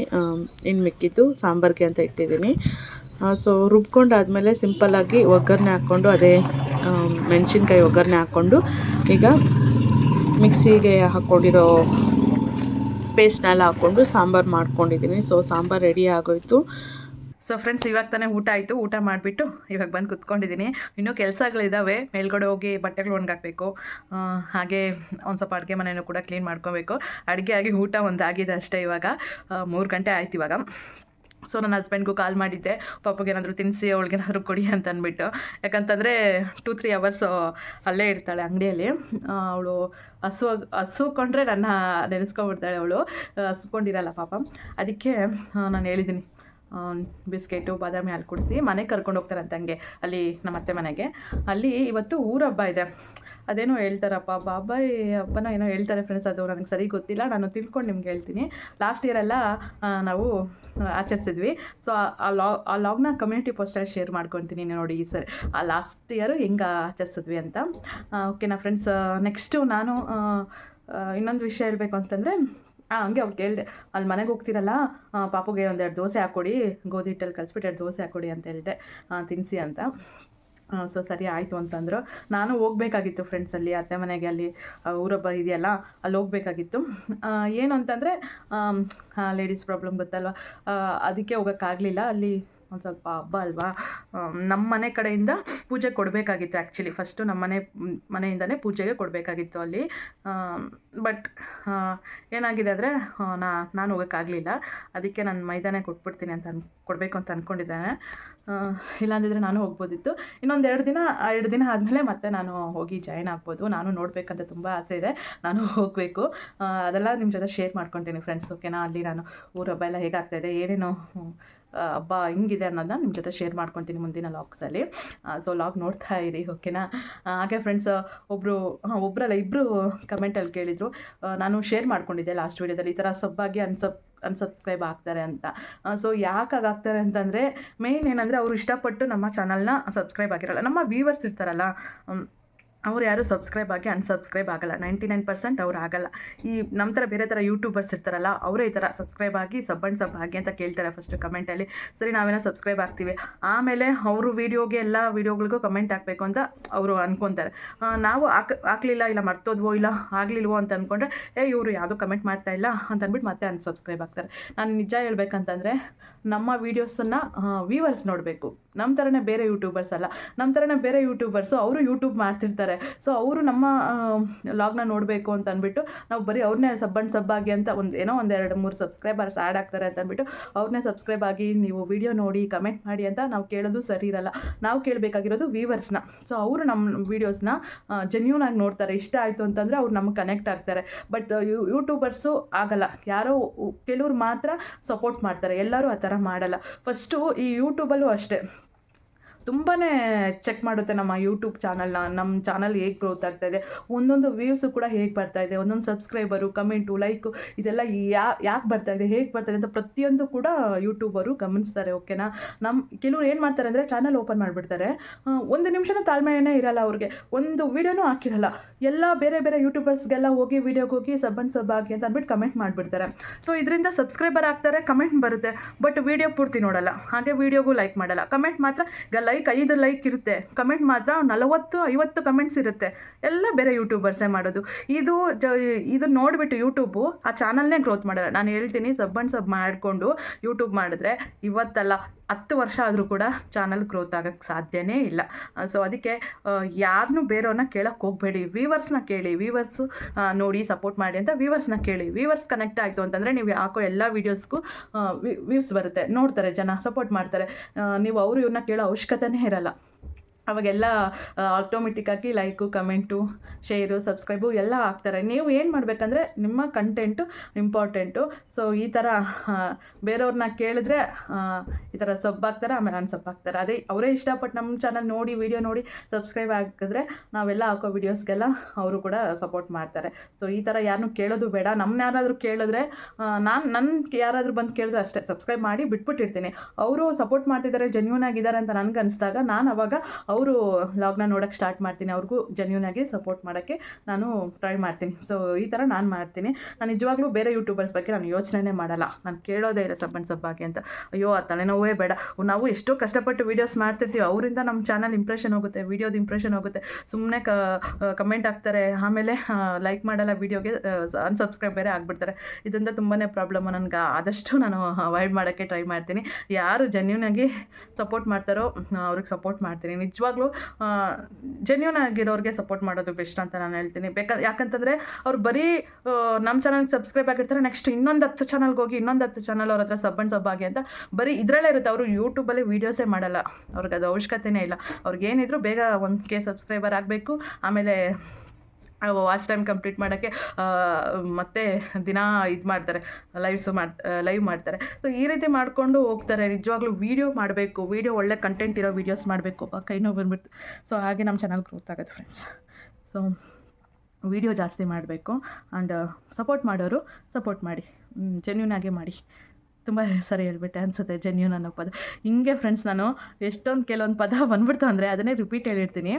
ಇನ್ನು ಮಿಕ್ಕಿದ್ದು ಸಾಂಬಾರಿಗೆ ಅಂತ ಇಟ್ಟಿದ್ದೀನಿ. ಸೊ ರುಬ್ಕೊಂಡಾದಮೇಲೆ ಸಿಂಪಲ್ಲಾಗಿ ಒಗ್ಗರಣೆ ಹಾಕ್ಕೊಂಡು, ಅದೇ ಮೆಣಸಿನ್ಕಾಯಿ ಒಗ್ಗರಣೆ ಹಾಕ್ಕೊಂಡು ಈಗ ಮಿಕ್ಸಿಗೆ ಹಾಕ್ಕೊಂಡಿರೋ ಪೇಸ್ಟ್ನೆಲ್ಲ ಹಾಕ್ಕೊಂಡು ಸಾಂಬಾರು ಮಾಡ್ಕೊಂಡಿದ್ದೀನಿ. ಸೊ ಸಾಂಬಾರು ರೆಡಿ ಆಗೋಯಿತು. ಸೊ ಫ್ರೆಂಡ್ಸ್, ಇವಾಗ ತಾನೇ ಊಟ ಆಯಿತು. ಊಟ ಮಾಡಿಬಿಟ್ಟು ಇವಾಗ ಬಂದು ಕುತ್ಕೊಂಡಿದ್ದೀನಿ. ಇನ್ನೂ ಕೆಲಸಗಳಿದ್ದಾವೆ. ಮೇಲ್ಗಡೆ ಹೋಗಿ ಬಟ್ಟೆಗಳು ಒಣಗಾಕಬೇಕು, ಹಾಗೆ ಒಂದು ಸ್ವಲ್ಪ ಅಡುಗೆ ಮನೆಯೂ ಕೂಡ ಕ್ಲೀನ್ ಮಾಡ್ಕೊಬೇಕು. ಅಡುಗೆ ಆಗಿ ಊಟ ಒಂದಾಗಿದೆ ಅಷ್ಟೇ. ಇವಾಗ 3 ಗಂಟೆ ಆಯ್ತು ಇವಾಗ. ಸೊ ನನ್ನ ಹಸ್ಬೆಂಡ್ಗೂ ಕಾಲ್ ಮಾಡಿದ್ದೆ, ಪಾಪಗೆ ಏನಾದರೂ ತಿನ್ನಿಸಿ ಅವಳಿಗೇನಾದರೂ ಕೊಡಿ ಅಂತ ಅಂದ್ಬಿಟ್ಟು. ಯಾಕಂತಂದರೆ 2-3 ಅವರ್ಸು ಅಲ್ಲೇ ಇರ್ತಾಳೆ ಅಂಗಡಿಯಲ್ಲಿ. ಅವಳು ಹಸುಕೊಂಡ್ರೆ ನನ್ನ ನೆನೆಸ್ಕೊಂಡ್ಬಿಡ್ತಾಳೆ. ಅವಳು ಹಸ್ಕೊಂಡಿರಲ್ಲ ಪಾಪ. ಅದಕ್ಕೆ ನಾನು ಹೇಳಿದ್ದೀನಿ, ಬಿಸ್ಕೆಟು, ಬಾದಾಮಿ ಹಾಲು ಕುಡಿಸಿ ಮನೆಗೆ ಕರ್ಕೊಂಡು ಹೋಗ್ತಾರಂತೆ ಹಂಗೆ, ಅಲ್ಲಿ ನಮ್ಮ ಅತ್ತೆ ಮನೆಗೆ. ಅಲ್ಲಿ ಇವತ್ತು ಊರಹಬ್ಬ ಇದೆ. ಅದೇನೋ ಹೇಳ್ತಾರಪ್ಪ, ಬಾಬಾಯ್ ಹಬ್ಬನ ಏನೋ ಹೇಳ್ತಾರೆ ಫ್ರೆಂಡ್ಸ್. ಅದು ನನಗೆ ಸರಿ ಗೊತ್ತಿಲ್ಲ, ನಾನು ತಿಳ್ಕೊಂಡು ನಿಮ್ಗೆ ಹೇಳ್ತೀನಿ. ಲಾಸ್ಟ್ ಇಯರೆಲ್ಲ ನಾವು ಆಚರಿಸಿದ್ವಿ. ಸೊ ಆ ಲಾಗ್ನ ಕಮ್ಯುನಿಟಿ ಪೋಸ್ಟಲ್ಲಿ ಶೇರ್ ಮಾಡ್ಕೊತೀನಿ ನೋಡಿ ಈ ಸರಿ, ಆ ಲಾಸ್ಟ್ ಇಯರು ಹೆಂಗೆ ಆಚರಿಸಿದ್ವಿ ಅಂತ. ಓಕೆನಾ ಫ್ರೆಂಡ್ಸ್. ನೆಕ್ಸ್ಟು ನಾನು ಇನ್ನೊಂದು ವಿಷಯ ಹೇಳಬೇಕು ಅಂತಂದರೆ, ಹಂಗೆ ಅವ್ರು ಕೇಳಿದೆ, ಅಲ್ಲಿ ಮನೆಗೆ ಹೋಗ್ತಿರಲ್ಲ, ಪಾಪುಗೆ 2 ದೋಸೆ ಹಾಕ್ಕೊಡಿ, ಗೋಧಿ ಹಿಟ್ಟಲ್ಲಿ ಕಲಿಸ್ಬಿಟ್ಟು 2 ದೋಸೆ ಹಾಕ್ಕೊಡಿ ಅಂತ ಹೇಳಿದೆ, ತಿನ್ನಿಸಿ ಅಂತ. ಸೊ ಸರಿ ಆಯಿತು ಅಂತಂದರು. ನಾನು ಹೋಗಬೇಕಾಗಿತ್ತು ಫ್ರೆಂಡ್ಸ್, ಅಲ್ಲಿ ಅತ್ತೆ ಮನೆಗೆ, ಅಲ್ಲಿ ಊರಹಬ್ಬ ಇದೆಯಲ್ಲ, ಅಲ್ಲಿ ಹೋಗಬೇಕಾಗಿತ್ತು. ಏನು ಅಂತಂದರೆ ಲೇಡೀಸ್ ಪ್ರಾಬ್ಲಮ್ ಗೊತ್ತಲ್ವ, ಅದಕ್ಕೆ ಹೋಗೋಕ್ಕಾಗಲಿಲ್ಲ. ಅಲ್ಲಿ ಒಂದು ಸ್ವಲ್ಪ ಹಬ್ಬ ಅಲ್ವಾ, ನಮ್ಮ ಮನೆ ಕಡೆಯಿಂದ ಪೂಜೆ ಕೊಡಬೇಕಾಗಿತ್ತು. ಆ್ಯಕ್ಚುಲಿ ಫಸ್ಟು ನಮ್ಮ ಮನೆಯಿಂದನೇ ಪೂಜೆಗೆ ಕೊಡಬೇಕಾಗಿತ್ತು ಅಲ್ಲಿ. ಬಟ್ ಏನಾಗಿದೆ ಅಂದರೆ ನಾನು ಹೋಗೋಕ್ಕಾಗಲಿಲ್ಲ. ಅದಕ್ಕೆ ನಾನು ಮೈದಾನೆ ಕೊಟ್ಬಿಡ್ತೀನಿ ಅಂತ ಕೊಡಬೇಕು ಅಂತ ಅಂದ್ಕೊಂಡಿದ್ದೇನೆ. ಇಲ್ಲಾಂದಿದ್ರೆ ನಾನು ಹೋಗ್ಬೋದಿತ್ತು. ಇನ್ನೊಂದು 2 ದಿನ ಆದಮೇಲೆ ಮತ್ತೆ ನಾನು ಹೋಗಿ ಜಾಯ್ನ್ ಆಗ್ಬೋದು. ನಾನು ನೋಡಬೇಕಂತ ತುಂಬ ಆಸೆ ಇದೆ, ನಾನು ಹೋಗಬೇಕು. ಅದೆಲ್ಲ ನಿಮ್ಮ ಜೊತೆ ಶೇರ್ ಮಾಡ್ಕೊತೀನಿ ಫ್ರೆಂಡ್ಸ್. ಓಕೆನಾ. ಅಲ್ಲಿ ನಾನು ಊರಹಬ್ಬ ಎಲ್ಲ ಹೇಗಾಗ್ತಾಯಿದೆ, ಏನೇನೋ ಹಬ್ಬ ಹಿಂಗಿದೆ ಅನ್ನೋದನ್ನ ನಿಮ್ಮ ಜೊತೆ ಶೇರ್ ಮಾಡ್ಕೊತೀನಿ ಮುಂದಿನ ಲಾಗ್ಸಲ್ಲಿ. ಸೊ ಲಾಗ್ ನೋಡ್ತಾ ಇರಿ. ಓಕೆನಾ. ಹಾಗೆ ಫ್ರೆಂಡ್ಸ್, ಒಬ್ಬರಲ್ಲ ಇಬ್ಬರು ಕಮೆಂಟಲ್ಲಿ ಕೇಳಿದರು, ನಾನು ಶೇರ್ ಮಾಡ್ಕೊಂಡಿದ್ದೆ ಲಾಸ್ಟ್ ವೀಡಿಯೋದಲ್ಲಿ, ಈ ಥರ ಸಬ್ಬಾಗಿ ಅನ್ಸಬ್ಸ್ಕ್ರೈಬ್ ಆಗ್ತಾರೆ ಅಂತ. ಸೊ ಯಾಕಾಗಿ ಆಗ್ತಾರೆ ಅಂತಂದರೆ, ಮೇಯ್ನ್ ಏನಂದರೆ ಅವರು ಇಷ್ಟಪಟ್ಟು ನಮ್ಮ ಚಾನಲ್ನ ಸಬ್ಸ್ಕ್ರೈಬ್ ಆಗಿರಲ್ಲ. ನಮ್ಮ ವ್ಯೂವರ್ಸ್ ಇರ್ತಾರಲ್ಲ, ಅವ್ರು ಯಾರು ಸಬ್ಸ್ಕ್ರೈಬ್ ಆಗಿ ಅನ್ಸಬ್ಸ್ಕ್ರೈಬ್ ಆಗಲ್ಲ. 99% ಅವ್ರು ಆಗಲ್ಲ. ಈ ನಮ್ಮ ಥರ ಬೇರೆ ಥರ ಯೂಟ್ಯೂಬರ್ಸ್ ಇರ್ತಾರಲ್ಲ, ಅವರೇ ಈ ಥರ ಸಬ್ಸ್ಕ್ರೈಬ್ ಆಗಿ ಸಬ್ ಆಗಿ ಅಂತ ಕೇಳ್ತಾರೆ ಫಸ್ಟು ಕಮೆಂಟಲ್ಲಿ. ಸರಿ, ನಾವೇನೋ ಸಬ್ಸ್ಕ್ರೈಬ್ ಆಗ್ತೀವಿ, ಆಮೇಲೆ ಅವರು ಎಲ್ಲ ವೀಡಿಯೋಗಳಿಗೂ ಕಮೆಂಟ್ ಹಾಕಬೇಕು ಅಂತ ಅವರು ಅಂದ್ಕೊತಾರೆ. ನಾವು ಹಾಕಲಿಲ್ಲ, ಇಲ್ಲ ಮರ್ತೋದ್ವೋ, ಇಲ್ಲ ಆಗಲಿಲ್ವೋ ಅಂತ ಅಂದ್ಕೊಂಡ್ರೆ, ಇವರು ಯಾವುದೂ ಕಮೆಂಟ್ ಮಾಡ್ತಾಯಿಲ್ಲ ಅಂತ ಅಂದ್ಬಿಟ್ಟು ಮತ್ತೆ ಅನ್ಸಬ್ಸ್ಕ್ರೈಬ್ ಆಗ್ತಾರೆ. ನಾನು ನಿಜ ಹೇಳ್ಬೇಕಂತಂದರೆ, ನಮ್ಮ ವೀಡಿಯೋಸನ್ನು ವ್ಯೂವರ್ಸ್ ನೋಡಬೇಕು. ನಮ್ಮ ಥರನೇ ಬೇರೆ ಯೂಟ್ಯೂಬರ್ಸ್ ಅಲ್ಲ. ನಮ್ಮ ಥರನೇ ಬೇರೆ ಯೂಟ್ಯೂಬರ್ಸು ಅವರು ಯೂಟ್ಯೂಬ್ ಮಾಡ್ತಿರ್ತಾರೆ. ಸೊ ಅವರು ನಮ್ಮ ಲಾಗ್ನ ನೋಡಬೇಕು ಅಂತ ಅಂದ್ಬಿಟ್ಟು ನಾವು ಬರೀ ಅವ್ರನ್ನೇ ಸಬ್ಬಾಗಿ ಅಂತ ಏನೋ 2-3 ಸಬ್ಸ್ಕ್ರೈಬರ್ಸ್ ಆ್ಯಡ್ ಆಗ್ತಾರೆ ಅಂತ ಅಂದ್ಬಿಟ್ಟು ಅವ್ರನ್ನೇ ಸಬ್ಸ್ಕ್ರೈಬ್ ಆಗಿ ನೀವು ವಿಡಿಯೋ ನೋಡಿ ಕಮೆಂಟ್ ಮಾಡಿ ಅಂತ ನಾವು ಕೇಳೋದು ಸರಿ ಇರಲ್ಲ. ನಾವು ಕೇಳಬೇಕಾಗಿರೋದು ವ್ಯೂವರ್ಸ್ನ. ಸೊ ಅವರು ನಮ್ಮ ವೀಡಿಯೋಸ್ನ ಜೆನ್ಯೂನ್ ಆಗಿ ನೋಡ್ತಾರೆ. ಇಷ್ಟ ಆಯಿತು ಅಂತಂದರೆ ಅವ್ರು ನಮಗೆ ಕನೆಕ್ಟ್ ಆಗ್ತಾರೆ. ಬಟ್ ಯೂಟ್ಯೂಬರ್ಸು ಆಗಲ್ಲ. ಯಾರೋ ಕೆಲವ್ರು ಮಾತ್ರ ಸಪೋರ್ಟ್ ಮಾಡ್ತಾರೆ, ಎಲ್ಲರೂ ಆ ಥರ ಮಾಡಲ್ಲ. ಫಸ್ಟು ಈ ಯೂಟ್ಯೂಬಲ್ಲೂ ಅಷ್ಟೇ ತುಂಬಾ ಚೆಕ್ ಮಾಡುತ್ತೆ ನಮ್ಮ ಯೂಟ್ಯೂಬ್ ಚಾನಲ್ನ. ನಮ್ಮ ಚಾನಲ್ ಹೇಗೆ ಗ್ರೋತ್ ಆಗ್ತಾಯಿದೆ, ಒಂದೊಂದು ವ್ಯೂಸು ಕೂಡ ಹೇಗೆ ಬರ್ತಾಯಿದೆ, ಒಂದೊಂದು ಸಬ್ಸ್ಕ್ರೈಬರು, ಕಮೆಂಟು, ಲೈಕು, ಇದೆಲ್ಲ ಯಾಕೆ ಬರ್ತಾಯಿದೆ, ಹೇಗೆ ಬರ್ತಾಯಿದೆ ಅಂತ ಪ್ರತಿಯೊಂದು ಕೂಡ ಯೂಟ್ಯೂಬರು ಗಮನಿಸ್ತಾರೆ. ಓಕೆನಾ. ಕೆಲವ್ರು ಏನು ಮಾಡ್ತಾರೆ ಅಂದರೆ, ಚಾನಲ್ ಓಪನ್ ಮಾಡಿಬಿಡ್ತಾರೆ, 1 ನಿಮಿಷನೂ ತಾಳ್ಮೆಯೇ ಇರಲ್ಲ ಅವ್ರಿಗೆ, ಒಂದು ವೀಡಿಯೋನೂ ಹಾಕಿರಲ್ಲ. ಎಲ್ಲ ಬೇರೆ ಬೇರೆ ಯೂಟ್ಯೂಬರ್ಸ್ಗೆಲ್ಲ ಹೋಗಿ ವೀಡಿಯೋಗೆ ಹೋಗಿ ಸಬ್ ಆಗಿ ಅಂತ ಅಂದ್ಬಿಟ್ಟು ಕಮೆಂಟ್ ಮಾಡಿಬಿಡ್ತಾರೆ. ಸೊ ಇದರಿಂದ ಸಬ್ಸ್ಕ್ರೈಬರ್ ಆಗ್ತಾರೆ, ಕಮೆಂಟ್ ಬರುತ್ತೆ, ಬಟ್ ವೀಡಿಯೋ ಪೂರ್ತಿ ನೋಡಲ್ಲ. ಹಾಗೆ ವೀಡಿಯೋಗೂ ಲೈಕ್ ಮಾಡಲ್ಲ. ಕಮೆಂಟ್ ಮಾತ್ರ 5 ಲೈಕ್ ಇರುತ್ತೆ, ಕಮೆಂಟ್ ಮಾತ್ರ 40-50 ಕಮೆಂಟ್ಸ್ ಇರುತ್ತೆ. ಎಲ್ಲ ಬೇರೆ ಯೂಟ್ಯೂಬರ್ಸೇ ಮಾಡೋದು. ಇದು ನೋಡಿಬಿಟ್ಟು ಯೂಟ್ಯೂಬು ಆ ಚಾನಲ್ನೇ ಗ್ರೋತ್ ಮಾಡಲ್ಲ. ನಾನು ಹೇಳ್ತೀನಿ, ಸಬ್ ಮಾಡಿಕೊಂಡು ಯೂಟ್ಯೂಬ್ ಮಾಡಿದ್ರೆ ಇವತ್ತಲ್ಲ 10 ವರ್ಷ ಆದರೂ ಕೂಡ ಚಾನಲ್ ಗ್ರೋತ್ ಆಗೋಕ್ಕೆ ಸಾಧ್ಯನೇ ಇಲ್ಲ. ಸೊ ಅದಕ್ಕೆ ಯಾರನ್ನೂ ಬೇರೆಯವ್ರನ್ನ ಕೇಳೋಕ್ಕೆ ಹೋಗಬೇಡಿ, ವ್ಯೂವರ್ಸ್ನ ಕೇಳಿ. ವ್ಯೂವರ್ಸು ನೋಡಿ ಸಪೋರ್ಟ್ ಮಾಡಿ ಅಂತ ವ್ಯೂವರ್ಸ್ನ ಕೇಳಿ. ವ್ಯೂವರ್ಸ್ ಕನೆಕ್ಟ್ ಆಯಿತು ಅಂತಂದರೆ ನೀವು ಹಾಕೋ ಎಲ್ಲ ವೀಡಿಯೋಸ್ಗೂ ವ್ಯೂಸ್ ಬರುತ್ತೆ, ನೋಡ್ತಾರೆ ಜನ, ಸಪೋರ್ಟ್ ಮಾಡ್ತಾರೆ. ನೀವು ಇವ್ರನ್ನ ಕೇಳೋ ಅವಶ್ಯಕತೆನೇ ಇರಲ್ಲ. ಅವಾಗೆಲ್ಲ ಆಟೋಮೆಟಿಕ್ಕಾಗಿ ಲೈಕು ಕಮೆಂಟು ಶೇರು ಸಬ್ಸ್ಕ್ರೈಬು ಎಲ್ಲ ಆಗ್ತಾರೆ. ನೀವು ಏನು ಮಾಡಬೇಕಂದ್ರೆ ನಿಮ್ಮ ಕಂಟೆಂಟು ಇಂಪಾರ್ಟೆಂಟು. ಸೊ ಈ ಥರ ಬೇರೆಯವ್ರನ್ನ ಕೇಳಿದ್ರೆ ಈ ಥರ ಸಬ್ಬಾಗ್ತಾರೆ, ಆಮೇಲೆ ಅನ್ಸಬ್ಬಾಗ್ತಾರೆ. ಅದೇ ಅವರೇ ಇಷ್ಟಪಟ್ಟು ನಮ್ಮ ಚಾನಲ್ ನೋಡಿ ವೀಡಿಯೋ ನೋಡಿ ಸಬ್ಸ್ಕ್ರೈಬ್ ಆಗಿದ್ರೆ ನಾವೆಲ್ಲ ಹಾಕೋ ವೀಡಿಯೋಸ್ಗೆಲ್ಲ ಅವರು ಕೂಡ ಸಪೋರ್ಟ್ ಮಾಡ್ತಾರೆ. ಸೊ ಈ ಥರ ಯಾರನ್ನೂ ಕೇಳೋದು ಬೇಡ. ನಮ್ಮನ್ನ ಯಾರಾದರೂ ಕೇಳಿದ್ರೆ ನನ್ನ ಯಾರಾದರೂ ಬಂದು ಕೇಳಿದ್ರೆ ಅಷ್ಟೇ ಸಬ್ಸ್ಕ್ರೈಬ್ ಮಾಡಿ ಬಿಟ್ಬಿಟ್ಟಿರ್ತೀನಿ. ಅವರು ಸಪೋರ್ಟ್ ಮಾಡ್ತಿದ್ದಾರೆ, ಜೆನ್ಯೂನ್ ಆಗಿದ್ದಾರೆ ಅಂತ ನನಗೆ ಅನಿಸ್ದಾಗ ನಾನು ಅವಾಗ ಅವರು ಲಾಗ್ನ ನೋಡೋಕ್ಕೆ ಸ್ಟಾರ್ಟ್ ಮಾಡ್ತೀನಿ. ಅವ್ರಿಗೂ ಜೆನ್ಯೂನಾಗಿ ಸಪೋರ್ಟ್ ಮಾಡೋಕ್ಕೆ ನಾನು ಟ್ರೈ ಮಾಡ್ತೀನಿ. ಸೊ ಈ ಥರ ನಾನು ಮಾಡ್ತೀನಿ. ನಾನು ನಿಜವಾಗ್ಲೂ ಬೇರೆ ಯೂಟ್ಯೂಬರ್ಸ್ ಬಗ್ಗೆ ನಾನು ಯೋಚನೆ ಮಾಡಲ್ಲ. ನಾನು ಕೇಳೋದೇ ಇಲ್ಲ ಸಬ್ಬಾಗಿ ಅಂತ. ಅಯ್ಯೋ ಆ ತಲೆನೋವೇ ಬೇಡ. ನಾವು ಎಷ್ಟೋ ಕಷ್ಟಪಟ್ಟು ವೀಡಿಯೋಸ್ ಮಾಡ್ತಿರ್ತೀವಿ, ಅವರಿಂದ ನಮ್ಮ ಚಾನಲ್ ಇಂಪ್ರೆಷನ್ ಹೋಗುತ್ತೆ, ವೀಡಿಯೋದು ಇಂಪ್ರೆಷನ್ ಹೋಗುತ್ತೆ. ಸುಮ್ಮನೆ ಕಮೆಂಟ್ ಹಾಕ್ತಾರೆ, ಆಮೇಲೆ ಲೈಕ್ ಮಾಡಲ್ಲ ವೀಡಿಯೋಗೆ, ಅನ್ಸಬ್ಸ್ಕ್ರೈಬ್ ಬೇರೆ ಆಗಿಬಿಡ್ತಾರೆ. ಇದರಿಂದ ತುಂಬಾ ಪ್ರಾಬ್ಲಮ್. ನನಗೆ ಆದಷ್ಟು ನಾನು ಅವಾಯ್ಡ್ ಮಾಡೋಕ್ಕೆ ಟ್ರೈ ಮಾಡ್ತೀನಿ. ಯಾರು ಜೆನ್ಯೂನಾಗಿ ಸಪೋರ್ಟ್ ಮಾಡ್ತಾರೋ ಅವ್ರಿಗೆ ಸಪೋರ್ಟ್ ಮಾಡ್ತೀನಿ. ನಿಜವಾಗ್ಲೂ ಜೆನ್ಯೂನ್ ಆಗಿರೋರಿಗೆ ಸಪೋರ್ಟ್ ಮಾಡೋದು ಬೆಸ್ಟ್ ಅಂತ ನಾನು ಹೇಳ್ತೀನಿ. ಯಾಕಂತಂದರೆ ಅವ್ರು ಬರೀ ನಮ್ಮ ಚಾನಲ್ಗೆ ಸಬ್ಸ್ಕ್ರೈಬ್ ಆಗಿರ್ತಾರೆ, ನೆಕ್ಸ್ಟ್ ಇನ್ನೊಂದು 10 ಚಾನಲ್ಗೆ ಹೋಗಿ ಇನ್ನೊಂದು 10 ಚಾನಲ್ ಅವ್ರ ಹತ್ರ ಸಬ್ಬಾಗಿ ಅಂತ ಬರೀ ಇದರಲ್ಲೇ ಇರುತ್ತೆ. ಅವರು ಯೂಟ್ಯೂಬಲ್ಲಿ ವೀಡಿಯೋಸೇ ಮಾಡಲ್ಲ. ಅವ್ರಿಗೆ ಅದು ಅವಶ್ಯಕತೆನೇ ಇಲ್ಲ. ಅವ್ರಿಗೇನಿದ್ರು ಬೇಗ 1K ಸಬ್ಸ್ಕ್ರೈಬರ್ ಆಗಬೇಕು, ಆಮೇಲೆ ವಾಚ್ ಟೈಮ್ ಕಂಪ್ಲೀಟ್ ಮಾಡೋಕ್ಕೆ ಮತ್ತೆ ದಿನ ಇದು ಮಾಡ್ತಾರೆ, ಲೈವ್ ಮಾಡ್ತಾರೆ. ಸೊ ಈ ರೀತಿ ಮಾಡಿಕೊಂಡು ಹೋಗ್ತಾರೆ. ನಿಜವಾಗ್ಲೂ ವೀಡಿಯೋ ಮಾಡಬೇಕು, ವೀಡಿಯೋ ಒಳ್ಳೆ ಕಂಟೆಂಟ್ ಇರೋ ವೀಡಿಯೋಸ್ ಮಾಡಬೇಕು. ಕೈ ನೋವು ಬಂದ್ಬಿಡ್ತು. ಸೊ ಹಾಗೆ ನಮ್ಮ ಚಾನಲ್ ಗ್ರೋತ್ ಆಗುತ್ತೆ ಫ್ರೆಂಡ್ಸ್. ಸೊ ವೀಡಿಯೋ ಜಾಸ್ತಿ ಮಾಡಬೇಕು. ಆ್ಯಂಡ್ ಸಪೋರ್ಟ್ ಮಾಡೋರು ಸಪೋರ್ಟ್ ಮಾಡಿ, ಜೆನ್ಯೂನಾಗೆ ಮಾಡಿ. ತುಂಬ ಸರಿ ಹೇಳ್ಬಿಟ್ಟೆ ಅನಿಸುತ್ತೆ ಜೆನ್ಯೂನ್ ಅನ್ನೋ ಪದ. ಹಿಂಗೆ ಫ್ರೆಂಡ್ಸ್ ನಾನು ಕೆಲವೊಂದು ಪದ ಬಂದ್ಬಿಡ್ತು ಅಂದರೆ ಅದನ್ನೇ ರಿಪೀಟ್ ಹೇಳಿರ್ತೀನಿ.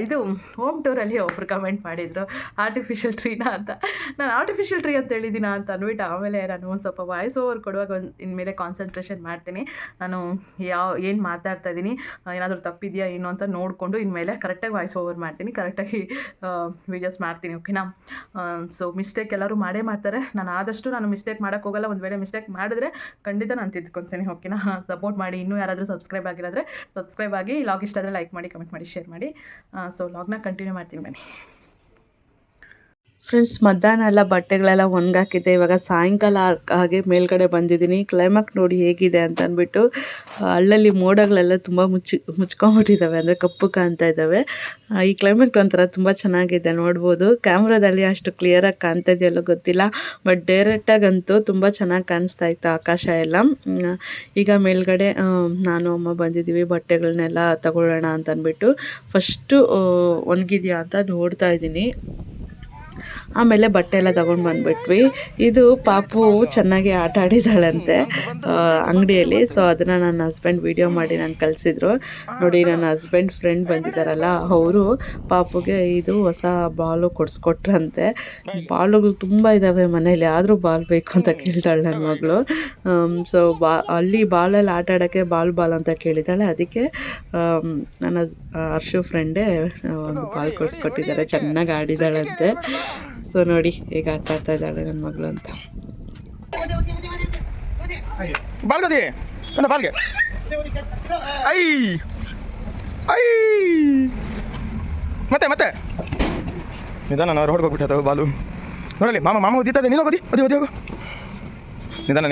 ಇದು ಹೋಮ್ ಟೂರಲ್ಲಿ ಒಬ್ರು ಕಮೆಂಟ್ ಮಾಡಿದರು ಆರ್ಟಿಫಿಷಿಯಲ್ ಟ್ರೀನಾ ಅಂತ. ನಾನು ಆರ್ಟಿಫಿಷಿಯಲ್ ಟ್ರೀ ಅಂತ ಹೇಳಿದ್ದೀನಾ ಅಂತ ಅಂದ್ಬಿಟ್ಟು ಆಮೇಲೆ ನಾನು ಒಂದು ಸ್ವಲ್ಪ ವಾಯ್ಸ್ ಓವರ್ ಕೊಡುವಾಗ ಇನ್ಮೇಲೆ ಕಾನ್ಸಂಟ್ರೇಷನ್ ಮಾಡ್ತೀನಿ. ನಾನು ಏನು ಮಾತಾಡ್ತಾ ಇದ್ದೀನಿ, ಏನಾದರೂ ತಪ್ಪಿದೆಯಾ ಏನು ಅಂತ ನೋಡಿಕೊಂಡು ಇನ್ಮೇಲೆ ಕರೆಕ್ಟಾಗಿ ವಾಯ್ಸ್ ಓವರ್ ಮಾಡ್ತೀನಿ, ಕರೆಕ್ಟಾಗಿ ವೀಡಿಯೋಸ್ ಮಾಡ್ತೀನಿ. ಓಕೆನಾ? ಸೊ ಮಿಸ್ಟೇಕ್ ಎಲ್ಲರೂ ಮಾಡೇ ಮಾಡ್ತಾರೆ. ನಾನು ಆದಷ್ಟು ಮಿಸ್ಟೇಕ್ ಮಾಡೋಕ್ಕೆ ಹೋಗಲ್ಲ. ಒಂದು ವೇಳೆ ಮಿಸ್ಟೇಕ್ ಮಾಡಿದ್ರೆ ಖಂಡಿತ ನಾನು ತಿದ್ಕೊತೀನಿ. ಓಕೆನಾ? ಸಪೋರ್ಟ್ ಮಾಡಿ. ಇನ್ನೂ ಯಾರಾದರೂ ಸಬ್ಸ್ಕ್ರೈಬ್ ಆಗಿರೋದ್ರೆ ಸಬ್ಸ್ಕ್ರೈಬ್ ಆಗಿ. ಲಾಗ್ ಇಷ್ಟ ಆದರೆ ಲೈಕ್ ಮಾಡಿ, ಕಮೆಂಟ್ ಮಾಡಿ, ಶೇರ್ ಮಾಡಿ. ಸೊ ಲಾಗ್ನ ಕಂಟಿನ್ಯೂ ಮಾಡ್ತೀನಿ ಬನ್ನಿ ಫ್ರೆಂಡ್ಸ್. ಮಧ್ಯಾಹ್ನ ಎಲ್ಲ ಬಟ್ಟೆಗಳೆಲ್ಲ ಒಣಗಾಕಿದ್ದೆ. ಇವಾಗ ಸಾಯಂಕಾಲ ಹಾಗೆ ಮೇಲ್ಗಡೆ ಬಂದಿದ್ದೀನಿ. ಕ್ಲೈಮೇಟ್ ನೋಡಿ ಹೇಗಿದೆ ಅಂತ ಅಂದ್ಬಿಟ್ಟು. ಅಲ್ಲಲ್ಲಿ ಮೋಡಗಳೆಲ್ಲ ತುಂಬ ಮುಚ್ಕೊಂಡ್ಬಿಟ್ಟಿದ್ದಾವೆ, ಅಂದರೆ ಕಪ್ಪು ಕಾಣ್ತಾ ಇದ್ದಾವೆ. ಈ ಕ್ಲೈಮೇಟ್ ಒಂಥರ ತುಂಬ ಚೆನ್ನಾಗಿದೆ, ನೋಡ್ಬೋದು. ಕ್ಯಾಮ್ರಾದಲ್ಲಿ ಅಷ್ಟು ಕ್ಲಿಯರಾಗಿ ಕಾಣ್ತಾ ಇದೆಯಲ್ಲೋ ಗೊತ್ತಿಲ್ಲ, ಬಟ್ ಡೈರೆಕ್ಟಾಗಂತೂ ತುಂಬ ಚೆನ್ನಾಗಿ ಕಾಣಿಸ್ತಾ ಇತ್ತು ಆಕಾಶ ಎಲ್ಲ. ಈಗ ಮೇಲ್ಗಡೆ ನಾನು ಅಮ್ಮ ಬಂದಿದ್ದೀವಿ ಬಟ್ಟೆಗಳನ್ನೆಲ್ಲ ತಗೊಳ್ಳೋಣ ಅಂತ ಅಂದ್ಬಿಟ್ಟು. ಫಸ್ಟು ಒಣಗಿದೆಯಾ ಅಂತ ನೋಡ್ತಾ ಇದ್ದೀನಿ. ಆಮೇಲೆ ಬಟ್ಟೆ ಎಲ್ಲ ತೊಗೊಂಡು ಬಂದುಬಿಟ್ವಿ. ಇದು ಪಾಪು ಚೆನ್ನಾಗಿ ಆಟ ಆಡಿದ್ದಾಳಂತೆ ಅಂಗಡಿಯಲ್ಲಿ. ಸೊ ಅದನ್ನು ನನ್ನ ಹಸ್ಬೆಂಡ್ ವೀಡಿಯೋ ಮಾಡಿ ನಾನು ಕಳಿಸಿದ್ರು. ನೋಡಿ, ನನ್ನ ಹಸ್ಬೆಂಡ್ ಫ್ರೆಂಡ್ ಬಂದಿದ್ದಾರಲ್ಲ, ಅವರು ಪಾಪುಗೆ ಇದು ಹೊಸ ಬಾಲು ಕೊಡಿಸ್ಕೊಟ್ರಂತೆ. ಬಾಲುಗಳು ತುಂಬ ಇದ್ದಾವೆ ಮನೇಲಿ, ಆದರೂ ಬಾಲ್ ಬೇಕು ಅಂತ ಕೇಳ್ತಾಳೆ ನನ್ನ ಮಗಳು. ಸೊ ಅಲ್ಲಿ ಬಾಲಲ್ಲಿ ಆಟ ಆಡೋಕ್ಕೆ ಬಾಲ್ ಅಂತ ಕೇಳಿದ್ದಾಳೆ. ಅದಕ್ಕೆ ನನ್ನ ಹರ್ಷು ಫ್ರೆಂಡೇ ಒಂದು ಬಾಲ್ ಕೊಡಿಸ್ಕೊಟ್ಟಿದ್ದಾರೆ. ಚೆನ್ನಾಗಿ ಆಡಿದ್ದಾಳಂತೆ. ಸೊ ನೋಡಿ ಹೇಗೆ ಆಟ ಆಡ್ತಾ ಇದ್ದಾಳೆ ನನ್ನ ಮಗಳು ಅಂತ. ಬಾಲ್ಗದಿ ಬಾಲ್ಗೆ ಐ ಐ ಮತ್ತೆ ನಿಧಾನ ನಾವು ಹೊರಗೆ ಹೋಗ್ಬಿಟ್ಟ ಬಾಲು. ನೋಡಲಿ ಮಾಮ ಓದಿತ್ತದೆ, ನೀನು ಓದಿ ಹೋಗು. ನಿಧಾನ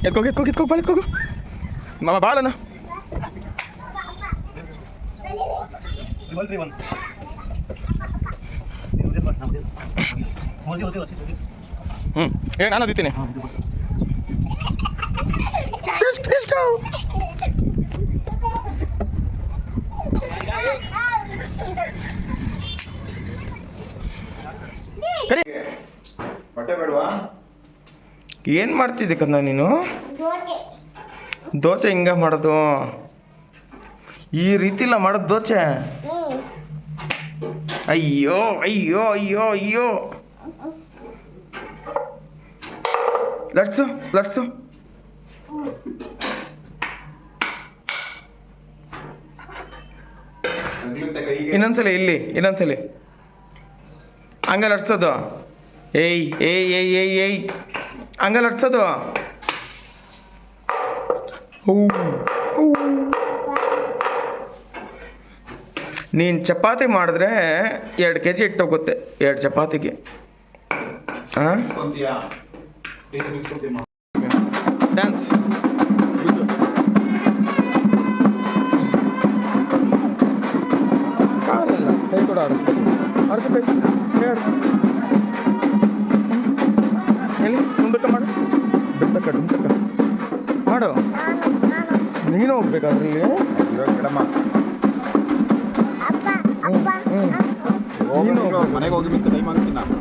ಎತ್ಕೋಗು ಬಾಲ್ ಎತ್ಕೋಗು ಮಾಮ ಬಾಲನ. ನಾನು ಓದಿತೀನಿ. ಬಟ್ಟೆ ಬೇಡವಾ? ಏನು ಮಾಡ್ತಿದ್ದೆ ಕಂದ ನೀನು? ದೋಸೆ ಹಿಂಗ ಮಾಡೋದು? ಈ ರೀತಿ ಇಲ್ಲ ಮಾಡೋದು ದೋಸೆ? ಅಯ್ಯೋ ಅಯ್ಯೋ ಅಯ್ಯೋ ಅಯ್ಯೋ, ಲಟ್ಸು. ಇನ್ನೊಂದ್ಸಲಿ ಹಂಗ ಲಟ್ಸೋದು. ಏಯ್ ಹಂಗ ಲಟ್ಸೋದು. ನೀನು ಚಪಾತಿ ಮಾಡಿದ್ರೆ 2 kg ಹಿಟ್ಟೋಗುತ್ತೆ 2 ಚಪಾತಿಗೆ. ಹಾಂ ಆಡ್ಸು ಕೈ ಆಡ್ಸು ಎಲ್ಲಿ ಮುಂದಕ್ಕೆ ಮಾಡು ಡುಂಟಕ್ಕ ಮಾಡು ನೀನು ಹೋಗ್ಬೇಕಾದ್ರೆ ಇಲ್ಲಿ ಮನೆಗೆ ಹೋಗಿ ಬಿಟ್ಟು ಟೈಮ್ ಆಗ್ತೀನಿ ನಾನು.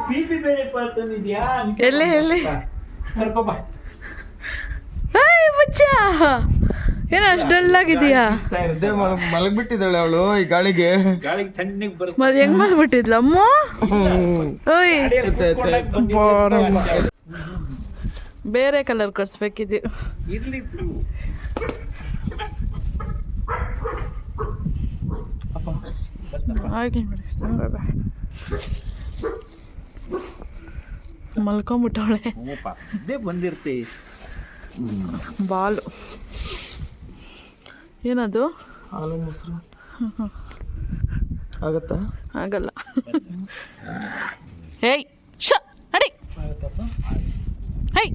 ಪೀಪಿ ಬೇರೆ ತಂದಿದ್ಯಾ ಎಲ್ಲಿ ಕರ್ಕೊಬ ಬಚ್ಚ ಏನು ಅಷ್ಟು ಡಲ್ ಆಗಿದೆಯಾ? ಮಲಗ್ಬಿಟ್ಟಿದ್ದಾಳೆ ಅವಳು ಈ ಗಾಳಿಗೆ. ಗಾಳಿಗೆ ತಣ್ಣಗೆ ಬರುತ್ತೆ. ಮತ್ತೆ ಹೆಂಗ್ ಮಾಡ್ಬಿಟ್ಟಿದ್ಲ ಅಮ್ಮ? ಓಯ್ ಬೇರೆ ಕಲರ್ ಕಟ್ಸ್ಬೇಕಿದ್ದು. ಇರ್ಲಿ ಆಗ್ಲಿ ಬಿಡಿ, ಮಲ್ಕೊಂಬಿಟ್ಟವಳೆ. ಇದೇ ಬಂದಿರ್ತಿ ಬಾಲು ಏನದು? ಹಾಲು ಮೊಸರು ಆಗತ್ತಾ? ಆಗಲ್ಲ. ಹೇಯ್ ಶ ಅಡಿ ಹೇಯ್.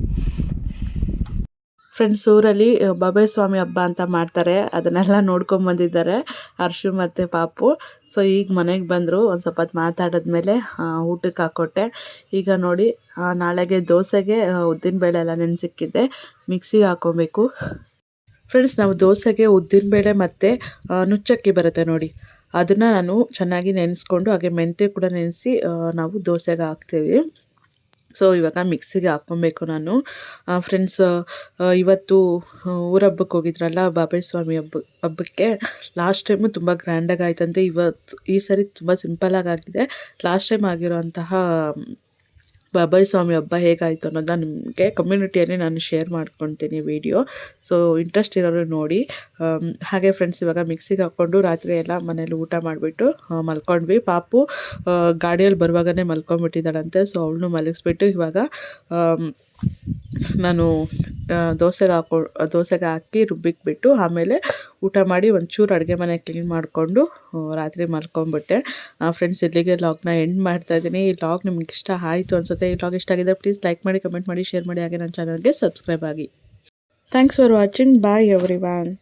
ಫ್ರೆಂಡ್ಸ್, ಊರಲ್ಲಿ ಬಾಬಾಯ್ ಸ್ವಾಮಿ ಹಬ್ಬ ಅಂತ ಮಾಡ್ತಾರೆ, ಅದನ್ನೆಲ್ಲ ನೋಡ್ಕೊಂಬಂದಿದ್ದಾರೆ ಹರ್ಷು ಮತ್ತು ಪಾಪು. ಸೊ ಈಗ ಮನೆಗೆ ಬಂದರು, ಒಂದು ಸ್ವಲ್ಪ ಹೊತ್ತು ಮಾತಾಡಿದ್ಮೇಲೆ ಊಟಕ್ಕೆ ಹಾಕ್ಕೊಟ್ಟೆ. ಈಗ ನೋಡಿ ನಾಳೆಗೆ ದೋಸೆಗೆ ಉದ್ದಿನಬೇಳೆ ಎಲ್ಲ ನೆನೆಸಿಕ್ಕಿದ್ದೆ, ಮಿಕ್ಸಿಗೆ ಹಾಕ್ಕೊಬೇಕು. ಫ್ರೆಂಡ್ಸ್, ನಾವು ದೋಸೆಗೆ ಉದ್ದಿನಬೇಳೆ ಮತ್ತು ನುಚ್ಚಕ್ಕಿ ಬರುತ್ತೆ ನೋಡಿ, ಅದನ್ನು ನಾನು ಚೆನ್ನಾಗಿ ನೆನೆಸ್ಕೊಂಡು ಹಾಗೆ ಮೆಂತ್ಯ ಕೂಡ ನೆನೆಸಿ ನಾವು ದೋಸೆಗೆ ಹಾಕ್ತೀವಿ. ಸೊ ಇವಾಗ ಮಿಕ್ಸಿಗೆ ಹಾಕ್ಕೊಬೇಕು ನಾನು. ಫ್ರೆಂಡ್ಸ್, ಇವತ್ತು ಊರಹಬ್ಬಕ್ಕೆ ಹೋಗಿದ್ರಲ್ಲ ಬಾಬಾಯ್ ಸ್ವಾಮಿ ಹಬ್ಬಕ್ಕೆ. ಲಾಸ್ಟ್ ಟೈಮು ತುಂಬ ಗ್ರ್ಯಾಂಡಾಗಿ ಆಯ್ತಂತೆ. ಈ ಸರಿ ತುಂಬ ಸಿಂಪಲಾಗಿ ಆಗಿದೆ. ಲಾಸ್ಟ್ ಟೈಮ್ ಆಗಿರೋಂತಹ ಬಾಬಾಯ್ ಸ್ವಾಮಿ ಹಬ್ಬ ಹೇಗಾಯಿತು ಅನ್ನೋದನ್ನ ನಿಮಗೆ ಕಮ್ಯುನಿಟಿಯಲ್ಲಿ ನಾನು ಶೇರ್ ಮಾಡ್ಕೊತೀನಿ ವಿಡಿಯೋ. ಸೊ ಇಂಟ್ರೆಸ್ಟ್ ಇರೋರು ನೋಡಿ. ಹಾಗೆ ಫ್ರೆಂಡ್ಸ್, ಇವಾಗ ಮಿಕ್ಸಿಗೆ ಹಾಕ್ಕೊಂಡು ರಾತ್ರಿ ಎಲ್ಲ ಮನೇಲಿ ಊಟ ಮಾಡಿಬಿಟ್ಟು ಮಲ್ಕೊಂಡ್ವಿ. ಪಾಪು ಗಾಡಿಯಲ್ಲಿ ಬರುವಾಗಲೇ ಮಲ್ಕೊಂಡ್ಬಿಟ್ಟಿದ್ದಾಳಂತೆ. ಸೊ ಅವಳನ್ನು ಮಲಗಿಸ್ಬಿಟ್ಟು ಇವಾಗ ನಾನು ದೋಸೆಗೆ ಹಾಕಿ ರುಬ್ಬಿಕ್ಬಿಟ್ಟು ಆಮೇಲೆ ಊಟ ಮಾಡಿ ಒಂಚೂರು ಅಡುಗೆ ಮನೆ ಕ್ಲೀನ್ ಮಾಡಿಕೊಂಡು ರಾತ್ರಿ ಮಲ್ಕೊಂಡ್ಬಿಟ್ಟೆ. ಫ್ರೆಂಡ್ಸ್, ಇಲ್ಲಿಗೆ ಲಾಗ್ನ ಎಂಡ್ ಮಾಡ್ತಾಯಿದ್ದೀನಿ. ಈ ಲಾಗ್ ನಿಮ್ಗೆ ಇಷ್ಟ ಆಯಿತು ಅನಿಸುತ್ತೆ. ಈ ಲಾಗ್ ಇಷ್ಟ ಆಗಿದ್ದರೆ ಪ್ಲೀಸ್ ಲೈಕ್ ಮಾಡಿ, ಕಮೆಂಟ್ ಮಾಡಿ, ಶೇರ್ ಮಾಡಿ, ಹಾಗೆ ನನ್ನ ಚಾನಲ್ಗೆ ಸಬ್ಸ್ಕ್ರೈಬ್ ಆಗಿ. Thanks for watching. Bye everyone.